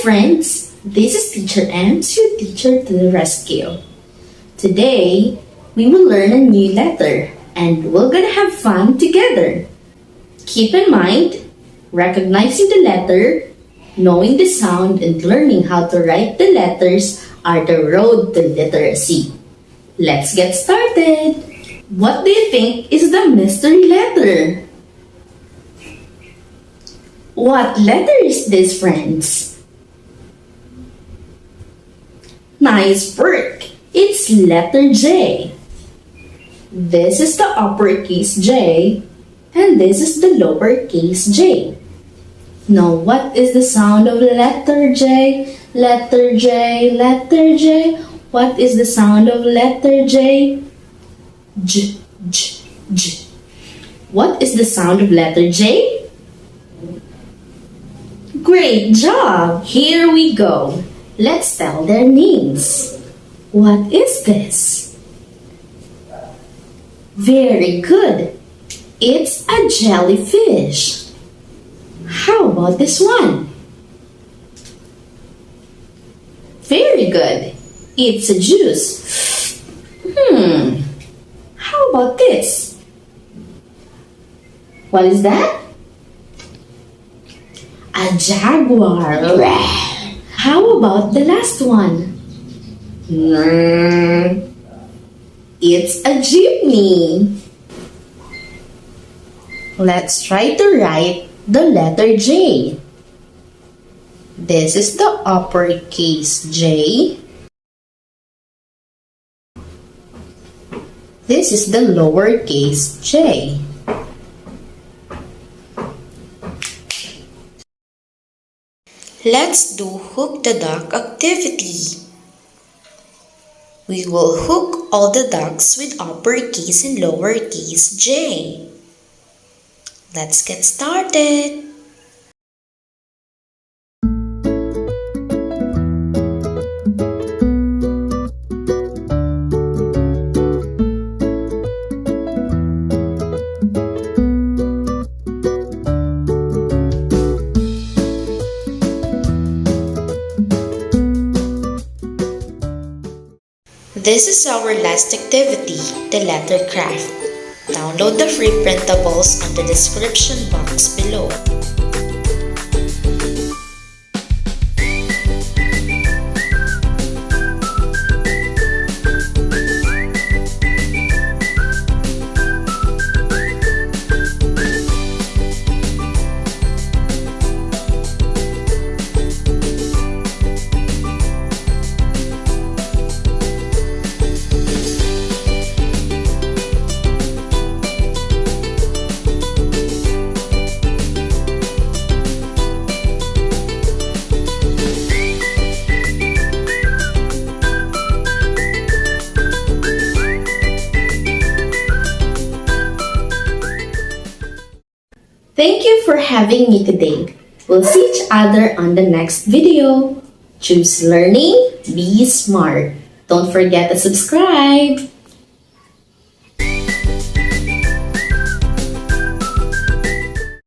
friends, this is Teacher M's, your teacher to the rescue. Today, we will learn a new letter and we're gonna have fun together. Keep in mind, recognizing the letter, knowing the sound, and learning how to write the letters are the road to literacy. Let's get started! What do you think is the mystery letter? What letter is this, friends? Nice work! It's letter J. This is the uppercase J, and this is the lowercase j. Now, what is the sound of letter J? Letter J, letter J. What is the sound of letter J? J, j, j. What is the sound of letter J? Great job! Here we go. Let's spell their names. What is this? Very good. It's a jellyfish. How about this one? Very good. It's a juice. How about this? What is that? A jaguar. How about the last one? It's a jeepney. Let's try to write the letter J. This is the uppercase J. This is the lowercase j. Let's do hook the duck activity. We will hook all the ducks with uppercase and lowercase j. Let's get started. This is our last activity, the letter craft. Download the free printables on the description box below. Thank you for having me today. We'll see each other on the next video. Choose learning, be smart. Don't forget to subscribe.